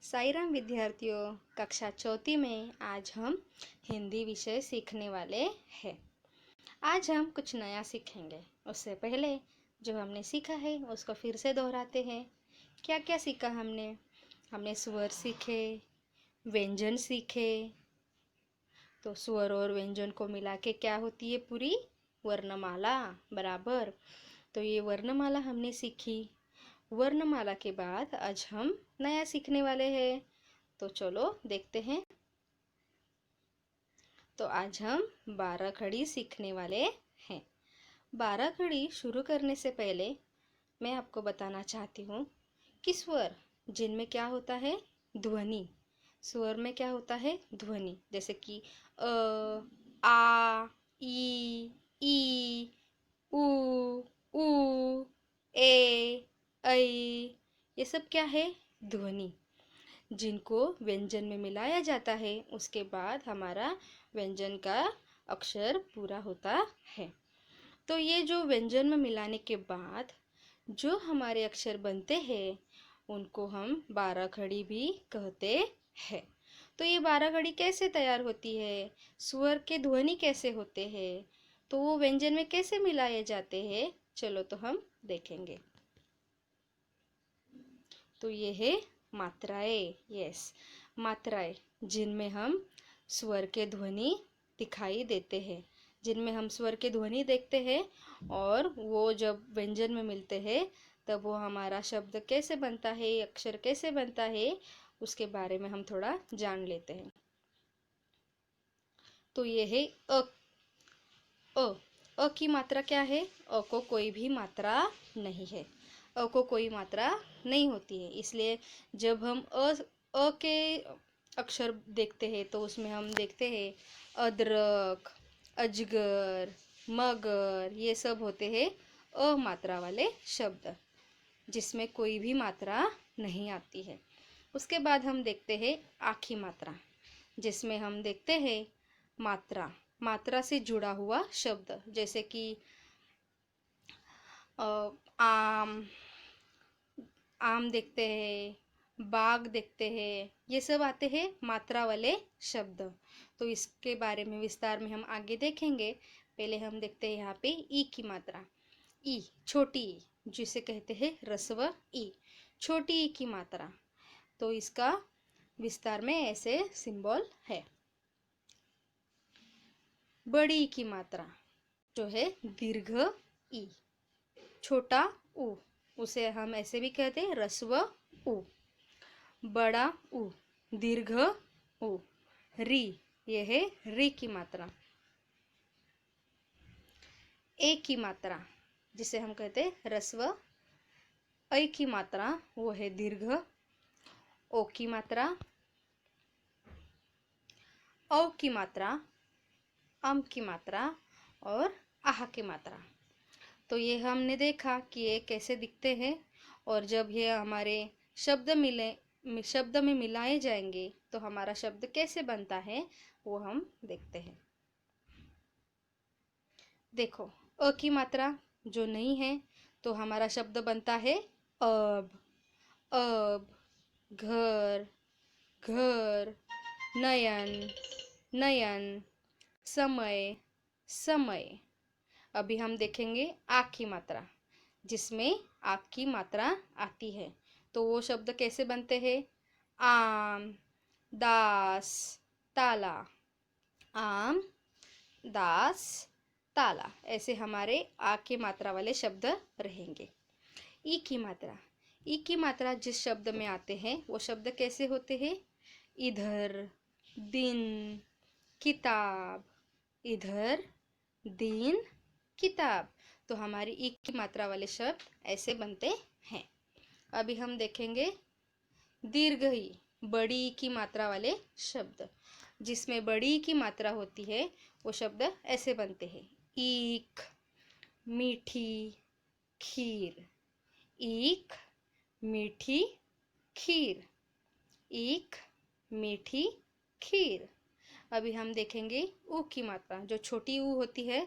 साई राम विद्यार्थियों, कक्षा चौथी में आज हम हिंदी विषय सीखने वाले हैं। आज हम कुछ नया सीखेंगे। उससे पहले जो हमने सीखा है उसको फिर से दोहराते हैं। क्या क्या सीखा हमने? हमने स्वर सीखे, व्यंजन सीखे। तो स्वर और व्यंजन को मिला के क्या होती है? पूरी वर्णमाला। बराबर। तो ये वर्णमाला हमने सीखी। वर्णमाला के बाद आज हम नया सीखने वाले हैं। तो चलो देखते हैं। तो आज हम 12 खड़ी सीखने वाले हैं। 12 खड़ी शुरू करने से पहले मैं आपको बताना चाहती हूँ कि स्वर जिनमें क्या होता है? ध्वनि। स्वर में क्या होता है? ध्वनि। जैसे कि आ, ई, उ, ए, ऐ। ये सब क्या है? ध्वनि, जिनको व्यंजन में मिलाया जाता है। उसके बाद हमारा व्यंजन का अक्षर पूरा होता है। तो ये जो व्यंजन में मिलाने के बाद जो हमारे अक्षर बनते हैं उनको हम 12 खड़ी भी कहते हैं। तो ये 12 खड़ी कैसे तैयार होती है? स्वर के ध्वनि कैसे होते हैं? तो वो व्यंजन में कैसे मिलाए जाते हैं? चलो तो हम देखेंगे। तो ये है मात्राएं। यस, मात्राएं जिनमें हम स्वर के ध्वनि दिखाई देते हैं, जिनमें हम स्वर के ध्वनि देखते हैं। और वो जब व्यंजन में मिलते हैं तब वो हमारा शब्द कैसे बनता है, अक्षर कैसे बनता है, उसके बारे में हम थोड़ा जान लेते हैं। तो ये है अ। अ की मात्रा क्या है? अ को कोई भी मात्रा नहीं है। अ को कोई मात्रा नहीं होती है। इसलिए जब हम अ के अक्षर देखते हैं तो उसमें हम देखते हैं अदरक, अजगर, मगर। ये सब होते हैं अ मात्रा वाले शब्द, जिसमें कोई भी मात्रा नहीं आती है। उसके बाद हम देखते हैं आ की मात्रा, जिसमें हम देखते हैं मात्रा, मात्रा से जुड़ा हुआ शब्द। जैसे कि आम, आम देखते हैं, बाग देखते हैं। ये सब आते हैं मात्रा वाले शब्द। तो इसके बारे में विस्तार में हम आगे देखेंगे। पहले हम देखते हैं यहाँ पे ई की मात्रा। ई, छोटी ई, जिसे कहते हैं ह्रस्व ई। छोटी ई की मात्रा। तो इसका विस्तार में ऐसे सिंबल है। बड़ी ई की मात्रा जो है दीर्घ ई। छोटा उ, उसे हम ऐसे भी कहते हैं ह्रस्व उ। बड़ा उ, दीर्घ उ। री, ये है री की मात्रा। ए की मात्रा जिसे हम कहते हैं ह्रस्व ऐ की मात्रा, वो है दीर्घ ओ की मात्रा। औ की मात्रा, अम की मात्रा और आह की मात्रा। तो ये हमने देखा कि ये कैसे दिखते हैं। और जब ये हमारे शब्द में मिलाए जाएंगे तो हमारा शब्द कैसे बनता है वो हम देखते हैं। देखो, अ की मात्रा जो नहीं है तो हमारा शब्द बनता है अब। अब, घर, घर, नयन, नयन, समय, समय। अभी हम देखेंगे आ की मात्रा, जिसमें आ की मात्रा आती है। तो वो शब्द कैसे बनते हैं? आम, दास, ताला। आम, दास, ताला। ऐसे हमारे आ की मात्रा वाले शब्द रहेंगे। ई की मात्रा, ई की मात्रा जिस शब्द में आते हैं वो शब्द कैसे होते हैं? इधर, दिन, किताब। इधर, दिन, किताब। तो हमारी ई की मात्रा वाले शब्द ऐसे बनते हैं। अभी हम देखेंगे दीर्घ ई, बड़ी ई की मात्रा वाले शब्द। जिसमें बड़ी ई की मात्रा होती है वो शब्द ऐसे बनते हैं। ईख, मीठी, खीर। ईख, मीठी, खीर। ईख, मीठी, खीर। अभी हम देखेंगे ऊ की मात्रा, जो छोटी ऊ होती है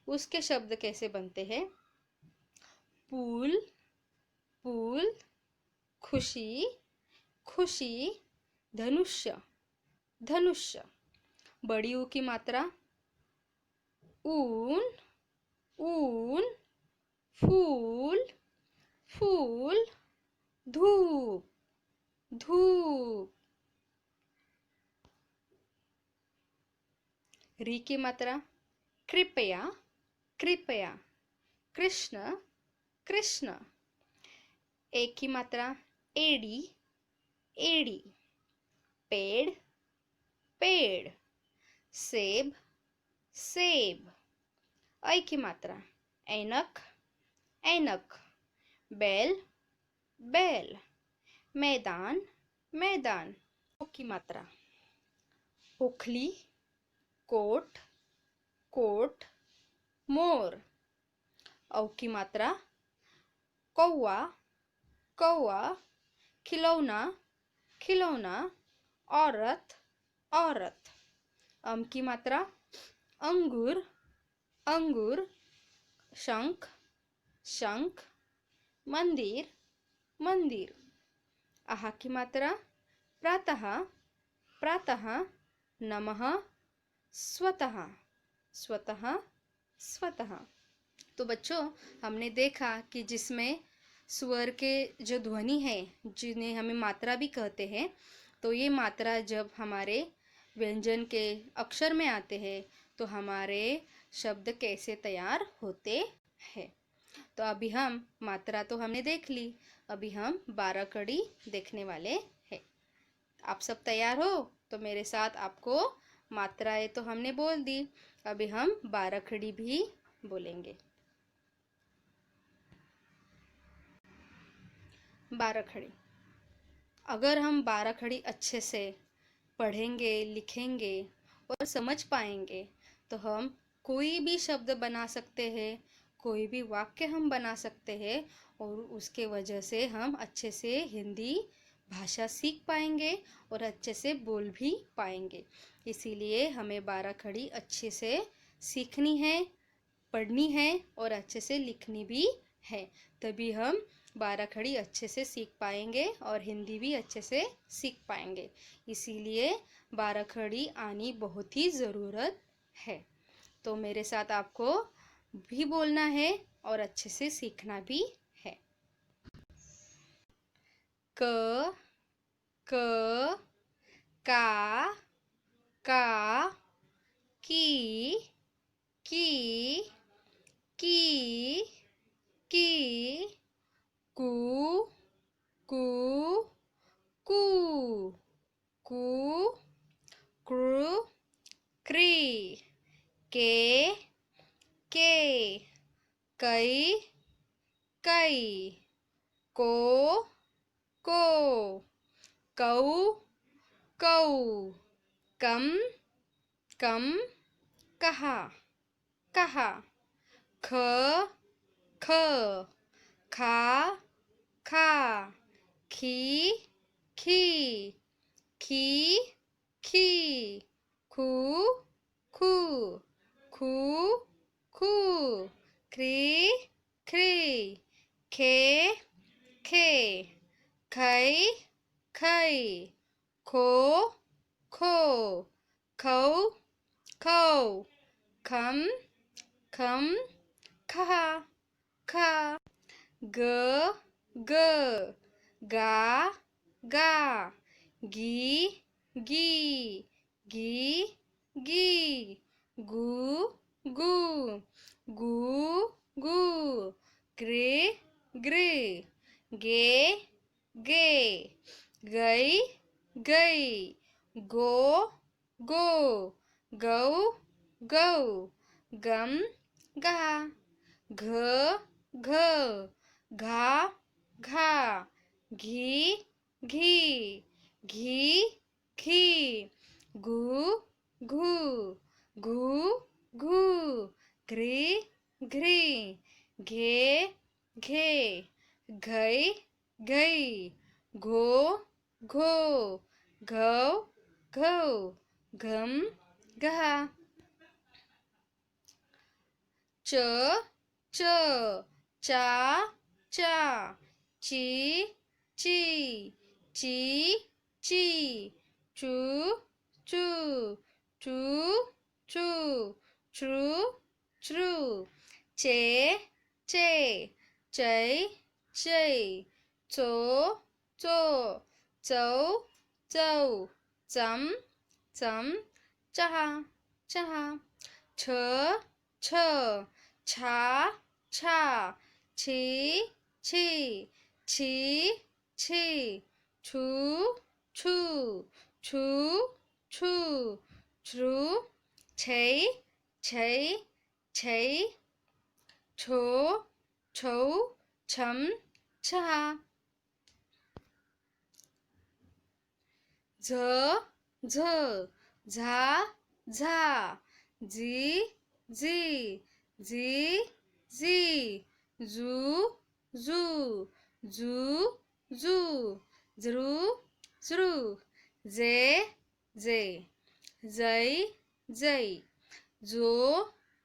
उसके शब्द कैसे बनते हैं। पुल, पुल, खुशी, खुशी, धनुष्य धनुष्य। बड़ी ऊ की मात्रा ऊन ऊन। फूल फूल। धूप धूप। री की मात्रा कृपया कृपया। कृष्ण कृष्ण। ए की मात्रा एड़ी एड़ी। पेड़ पेड़। सेब सेब। ऐ की मात्रा ऐनक ऐनक। बैल बैल। मैदान मैदान। ओ की मात्रा ओखली कोट कोट। मोर। औ की मात्रा कौआ कौआ। खिलौना खिलौना। औरत औरत। अम की मात्रा अंगूर अंगूर। शंख शंख। मंदिर मंदिर। आहा की मात्रा प्रातः प्रातः। नमः स्वतः स्वतः स्वतः। तो बच्चों हमने देखा कि जिसमें स्वर के जो ध्वनि है जिन्हें हमें मात्रा भी कहते हैं, तो ये मात्रा जब हमारे व्यंजन के अक्षर में आते हैं तो हमारे शब्द कैसे तैयार होते हैं। तो अभी हम मात्रा तो हमने देख ली, अभी हम 12 कड़ी देखने वाले हैं। आप सब तैयार हो? तो मेरे साथ आपको मात्राएं तो हमने बोल दी, अभी हम 12 खड़ी भी बोलेंगे। 12 खड़ी। अगर हम 12 खड़ी अच्छे से पढ़ेंगे लिखेंगे और समझ पाएंगे तो हम कोई भी शब्द बना सकते हैं, कोई भी वाक्य हम बना सकते हैं और उसके वजह से हम अच्छे से हिंदी भाषा सीख पाएंगे और अच्छे से बोल भी पाएंगे। इसीलिए हमें 12 खड़ी अच्छे से सीखनी है, पढ़नी है और अच्छे से लिखनी भी है। तभी हम 12 खड़ी अच्छे से सीख पाएंगे और हिंदी भी अच्छे से सीख पाएंगे। इसीलिए 12 खड़ी आनी बहुत ही ज़रूरत है। तो मेरे साथ आपको भी बोलना है और अच्छे से सीखना भी है। क क का की की कू कू कू कू क्रू क्री के कई कई को कऊ कऊ कम कम कहा कहा ख ख खा खा खी खी खी खू खू खू खू ख्री ख्री खे खे खई खई खो खो खौ खौ खम खम खा खा ग ग गा गा गी गी गी गू गू गू गू ग्रे ग्रे गे गे गई गई गो गो गौ गौ गम गा घ घ घा घा घी घी घी घी घू घू घू घू घ्री घ्री घे घे घई घई घो घो घौ घौ घम घा च च चा चा ची ची ची ची, चू चू, चू चू, चू चू, चे चे, चै चै, चो चो, चौ चौ, चम चम, चहा चहा, छ छ, छा छा, छी छी, छी छी, छू छू, छू छू, छ्रू, छै छै छै, छो छौ, छम छहा, झ झ, झा झा, झी झी, झी झी, झू झू, झू झू, झ्रू झ्रू, जे जे, झै झै, झो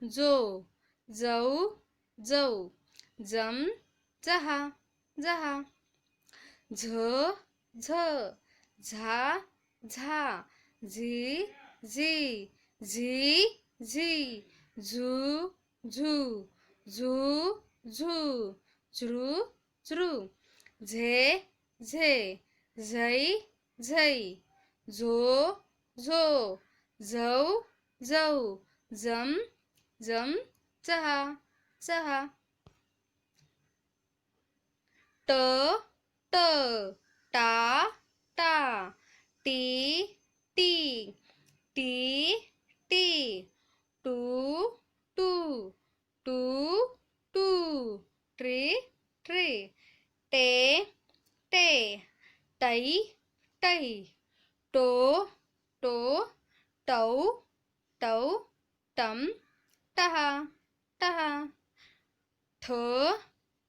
झो, झौ झौ, झम झहा झहा, झ झ, झा झा, झी झी, झी झी, झू झू, झू झू, झ्रू झ्रू, झे झे, झै झै, झो झो, झौ झौ, झम झम, झहा झहा, ट ट, टा टा, टी टी, टी टी, टू टू, टू टू, ट्री ट्री, टे टे, टै टै, टो टो, टौ टौ, टम टहा टहा, ठ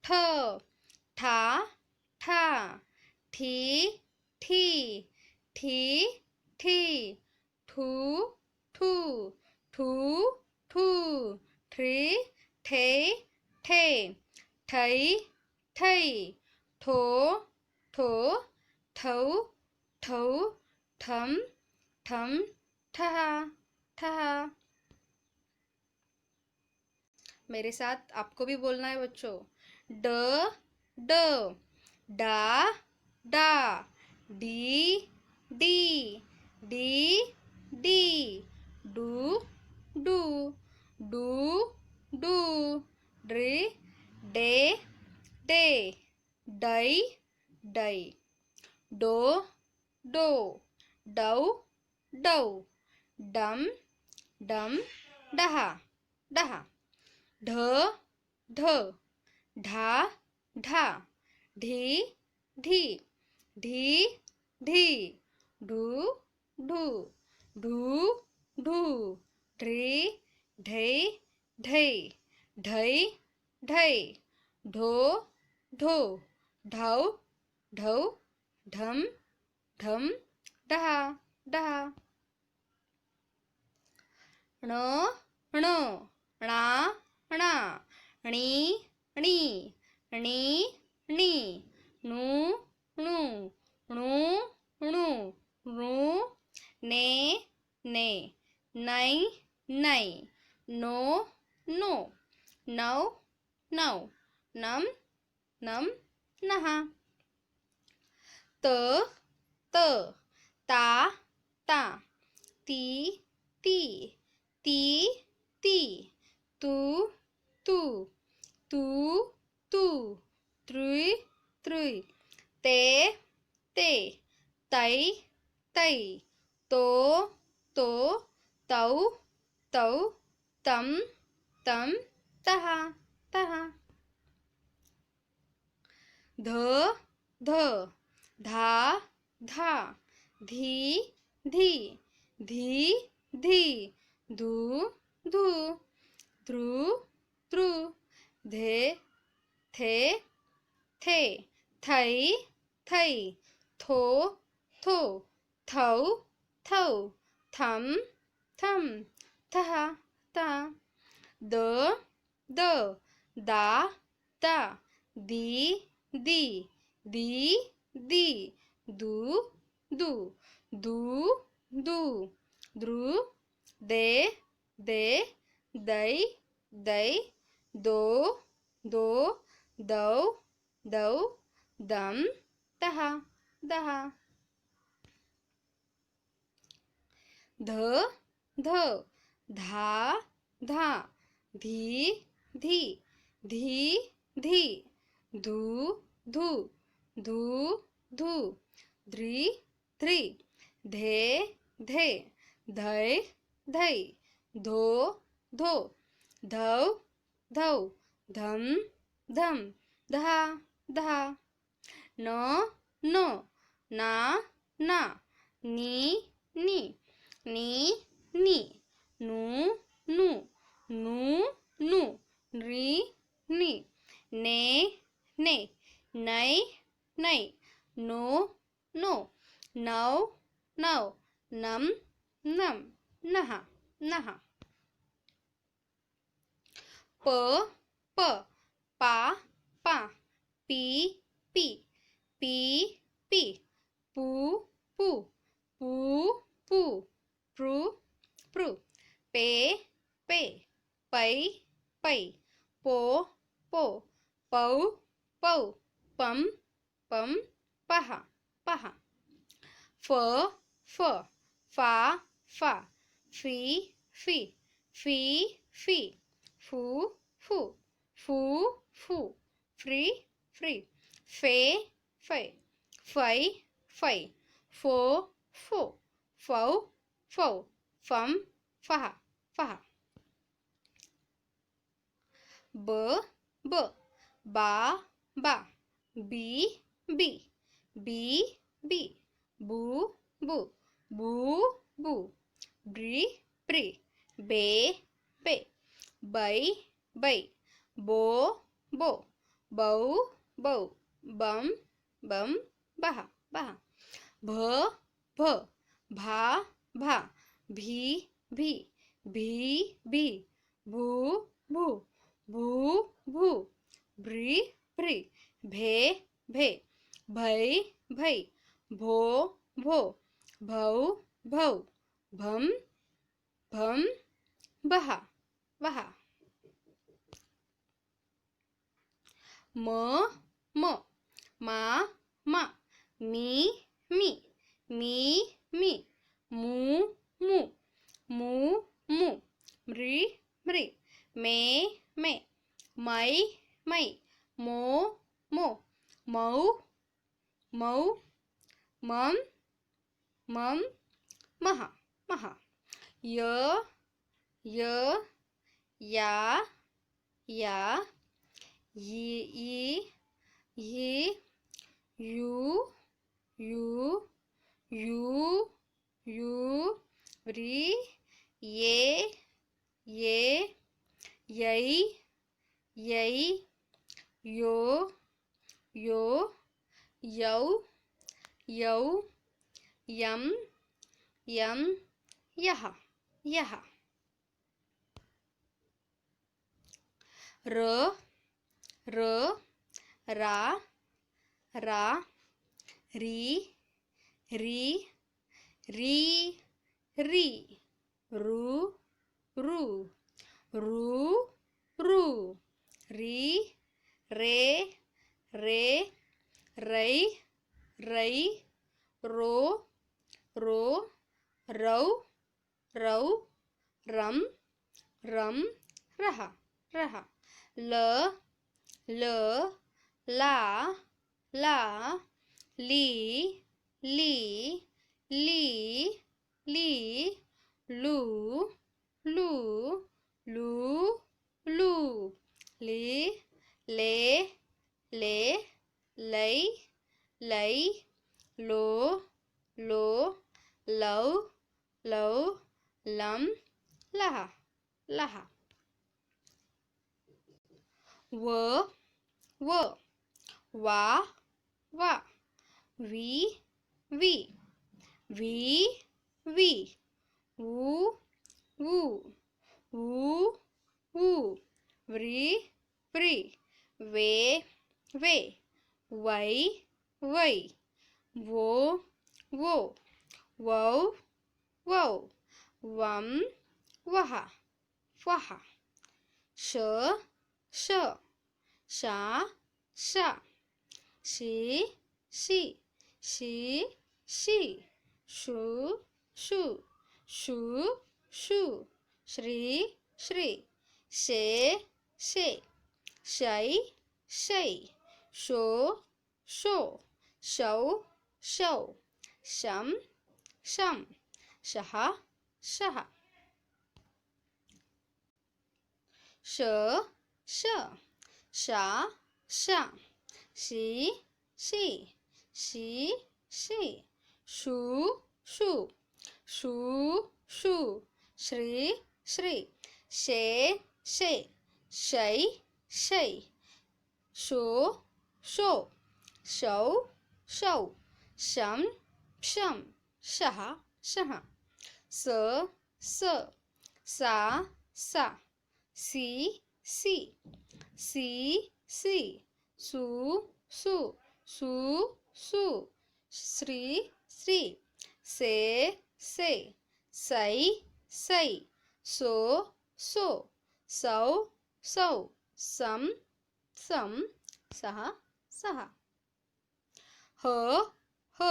ठ, ठा ठा, ठी ठी, ठी ठी, ठू ठू, ठू ठू, ठ्री ठे ठे, ठै ठै, ठो ठो, ठौ ठौ, ठम ठम, ठहा ठहा। मेरे साथ आपको भी बोलना है बच्चों। ड ड, डा डा, डी डी, डी डी, डू डू, डू डू, ड्री डे डे, डै डै, डो डो, डौ डौ, डम डम, डहा डहा, ढ ढ, ढा ढा, ढी ढी, ढी ढी, ढू ढू, ढू ढू, ढ्री ढै ढै, ढै ढै, ढो ढो, ढौ ढौ, ढम ढम, डहा डहा, ण ण, णा णा, णी णी, णी णी, णू णू, णू णू, णू, ने ने, नै नै, नो नो, नौ नौ, नम नम, नहा, त त, ता ता, ती ती, ती ती, तू तू, तू तू, त्रुई त्रुई, ते ते, तै तै, तो तो, तौ तौ, तम तम, तहा तहा, ध ध, धा धा, धी धी, धी धी, धू धू, ध्रू ध्रू, धे थे थे, थै थै, थो थो, थौ थौ, थम थम, तहा तहा, द द, दा दा, दी दी, दी दी, दू दू दू दू द्रु दे दे दै दै दो दो दौ दौ दम दह दह ध ध धा धा धी धी धी धी धू धू धू धू ध्री ध्री धे धे धै धै धो धो धौ धौ धम धम धा धा न न ना ना नी नी नी नी नु नु नु नु नी नी ने ने नै नै नो नो नौ नौ नम नम नह नह प प पा पा पी पी पी पी पू पू पू पू प्रू प्रू पे पे पै पै पो पो पौ पौ पम पम पह पह फ फ फा फा फी फी फी फी फू फू फू फू फ्री फ्री फे फे फै फै फो फो फौ फौ फम फह फह ब ब बा बा बी बी बी बी बू बू बू बू ब्री ब्री बे बे बै बै बो बो बौ बौ बम बम बह बह भ भ भा भा भी भी भी भी भू भू भू भू भ्री भ्री भे भे भै भै भो भो भौ भौ भम भम बह बह म म मा मा मी मी मी मी मू मू मू मू म्री म्री मे मे मै मै मो मो मौ मौ मम मम मह मह य य या या ये यू यू यू यू री ये यै यै यो यो यौ यौ यम यम यह यह र र रा रा री री री री रू रू रू रू री रे रे रई रई रो रो रौ रौ रम रम रह रह ल ल ला ला ली ली ली ली लू लू लू लू ली ले ले लै लै लो लो लौ लौ लम लह लह व व वा वा वी वी वी वी वू वू वू वू व्री व्री वे वे वै वै वो वो, वौ, वौ, वम, वह, वह, श, श, शा, शा, शी, शी, शी, शी, शु, शु, शु, शु, श्री, श्री, शे, शे, शै, शै, शो, शो, शौ, शौ, शम, शम, शः, शः, श, श, शा, शा, शी, शी, शी, शी, शू, शू, शू, शू, श्री, श्री, शे, शे, शै, शै, शो, शो, शौ, शौ, शम, शम, शः, शः, स, स, सा, सा, सी, सी, सी, सी, सु, सु, सु, सु, श्री, श्री, से, सै, सै, सो, सो, सौ, सौ, सम, सम, सः, सः, ह, ह,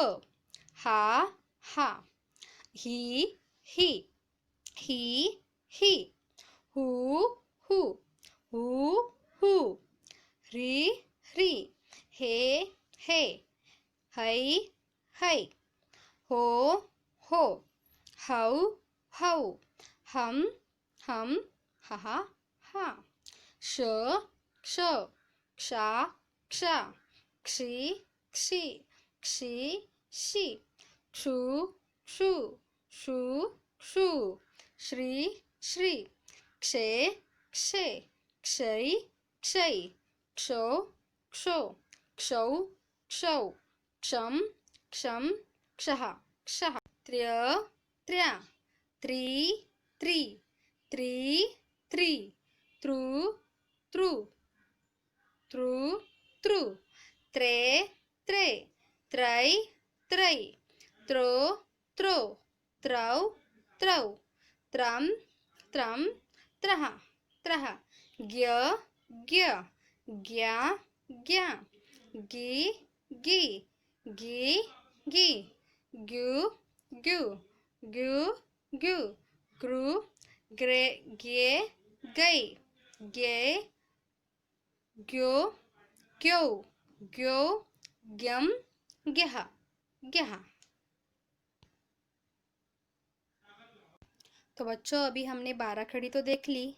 हा, हा, ही, ही, ही, हू, हू, हू, हू, ह्री, ह्री, हे, हे, है, है, हो, हो, हौ, हौ, हम, हः, हा, श, क्ष,क्षा,क्षा, क्षि, क्षि, क्षि, क्षि, क्षु, क्षु, षु, क्षु, श्री, श्री, क्षे, क्षे, क्षै, क्षै, क्षो, क्षो, क्षौ, क्षौ, क्षम, क्षम, क्षः, क्षः, त्र्य, त्र्या, त्रि, त्रि, त्रि, त्रि, तृ, तृ, तृ, तृ, त्रे, त्रे, त्रै, त्रै, त्रो, त्रो, त्रौ, त्रौ, त्रम, त्रम, त्रः, त्रः, ज्ञ, ज्ञ, ज्ञा, ज्ञा, गि, गि, गि, गि, ग्यु, ग्यु, ग्यु, ग्यु, ग्रु, ग्रे, ग्ये, गै, ग्ये, ग्यो, ग्यौ, ग्यो, ग्यम, ग्यः, ग्यः। तो बच्चों अभी हमने 12 खड़ी तो देख ली,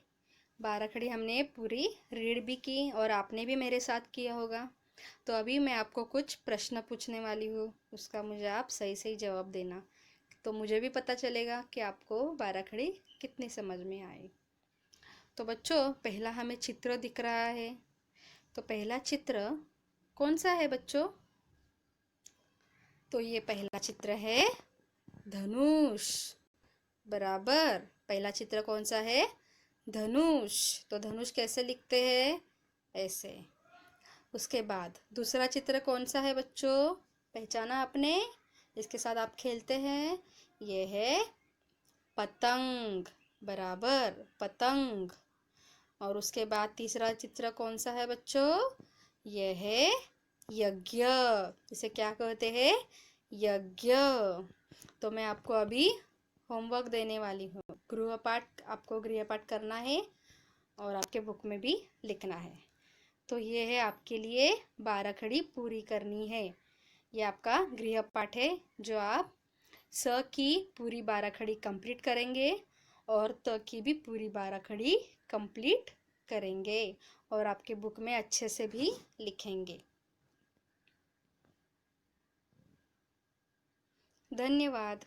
12 खड़ी हमने पूरी रीड भी की और आपने भी मेरे साथ किया होगा। तो अभी मैं आपको कुछ प्रश्न पूछने वाली हूँ, उसका मुझे आप सही सही जवाब देना, तो मुझे भी पता चलेगा कि आपको 12 खड़ी कितनी समझ में आई। तो बच्चों पहला हमें चित्र दिख रहा है, तो पहला चित्र कौन सा है बच्चों? तो ये पहला चित्र है धनुष, बराबर। पहला चित्र कौन सा है? धनुष। तो धनुष कैसे लिखते हैं? ऐसे। उसके बाद दूसरा चित्र कौन सा है बच्चों? पहचाना आपने? इसके साथ आप खेलते हैं, ये है पतंग, बराबर, पतंग। और उसके बाद तीसरा चित्र कौन सा है बच्चों? यह है यज्ञ, इसे क्या कहते हैं? यज्ञ। तो मैं आपको अभी होमवर्क देने वाली हूँ, गृहपाठ, आपको गृहपाठ करना है और आपके बुक में भी लिखना है। तो ये है आपके लिए 12 खड़ी पूरी करनी है, ये आपका गृहपाठ है जो आप स की पूरी 12 खड़ी कंप्लीट करेंगे और त की भी पूरी 12 खड़ी कंप्लीट करेंगे और आपके बुक में अच्छे से भी लिखेंगे। धन्यवाद।